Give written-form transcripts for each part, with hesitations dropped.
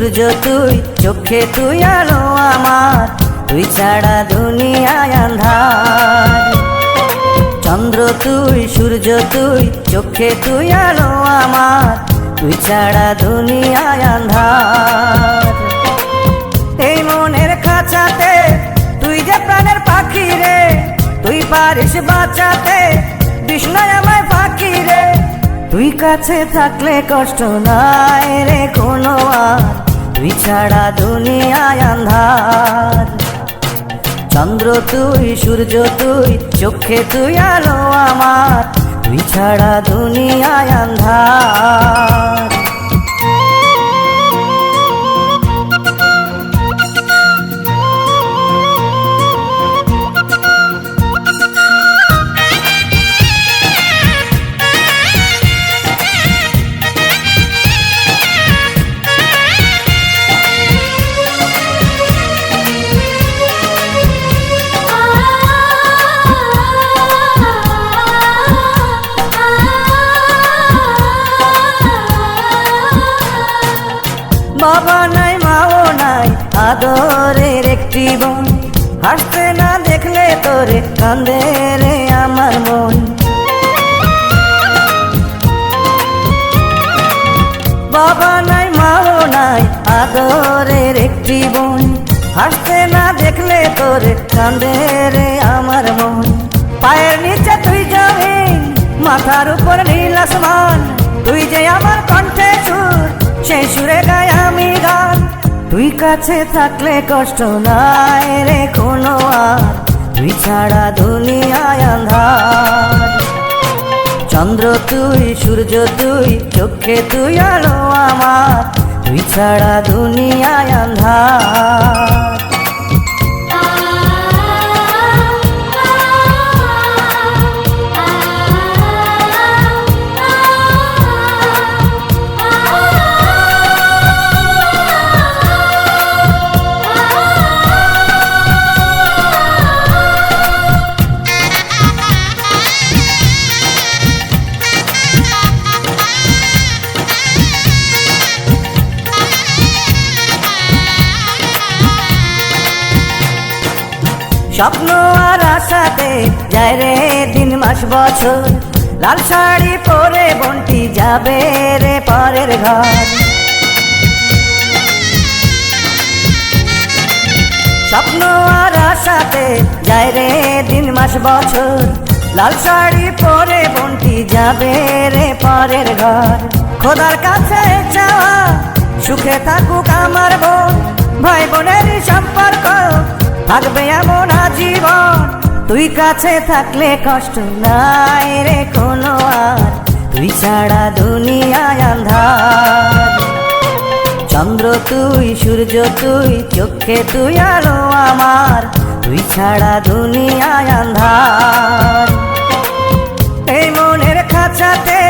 সূর্য তুই, চোখে তুই আলো আমার, তুই ছাড়া দুনিয়ায় আঁধার। চন্দ্র তুই, সূর্য তুই, চোখে তুই আলো আমার, তুই ছাড়া দুনিয়ায় আঁধার। এই মনের খাঁচাতে তুই যে প্রাণের পাখি রে, তুই পারিস বাঁচাতে বিষ্ণায় আমায় ফাঁকি রে। তুই কাছে থাকলে কষ্ট নাই রে কোনো আর, তুই ছাড়া দুনিয়ায় আঁধার। চন্দ্র তুই, সূর্য তুই, চোখে তুই আলো আমার, তুই ছাড়া দুনিয়ায় আঁধার। বাবা নাই, মাও নাই, আদরের একটি বোন, হাসতে না দেখলে তোরে কান্দে রে আমার মন। বাবা নাই, মাও নাই, আদরের একটি বোন, হাসতে না দেখলে তোরে কান্দে রে আমার মন। পায়ের নিচে তুই জমিন, মাথার উপর নীল আসমান, তুই যে আমার কণ্ঠে সুর, সেই সুরে গাই আমি গান। তুই কাছে থাকলে কষ্ট নাই রে কোনো আর, তুই ছাড়া দুনিয়ায় আঁধার। চন্দ্র তুই, সূর্য তুই, চোখে তুই আলো আমার, তুই ছাড়া দুনিয়ায় আঁধার। স্বপ্ন আর আশাতে যায় রে দিন মাস বছর, লাল শাড়ি পরে বন্টি যাবে রে পরের ঘর। স্বপ্ন আর আশাতে যায় রে দিন মাস বছর, লাল শাড়ি পরে বন্টি যাবে রে পরের ঘর। খোদার কাছে চাওয়া সুখে থাকুক আমার বোন, ভাই বোনের সম্পর্ক থাকবে এমন আজীবন। তুই কাছে থাকলে কষ্ট নাই রে কোনো আর, তুই ছাড়া দুনিয়ায় আঁধার। চন্দ্র তুই, সূর্য তুই, চোখে তুই আলো আমার, তুই ছাড়া দুনিয়ায় আঁধার। এই মনের খাঁচাতে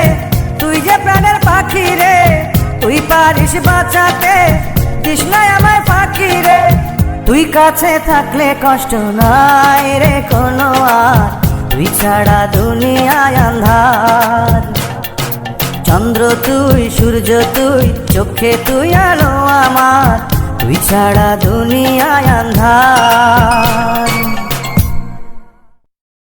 তুই যে প্রাণের পাখি রে, তুই পারিস বাঁচাতে তৃষ্ণায় আমায় ফাঁকি রে। তুই কাছে থাকলে কষ্ট নাই রে কোনো আর, তুই ছাড়া দুনিয়ায় আঁধার। চন্দ্র তুই, সূর্য তুই, চোখে তুই আলো আমার, তুই ছাড়া দুনিয়ায় আঁধার।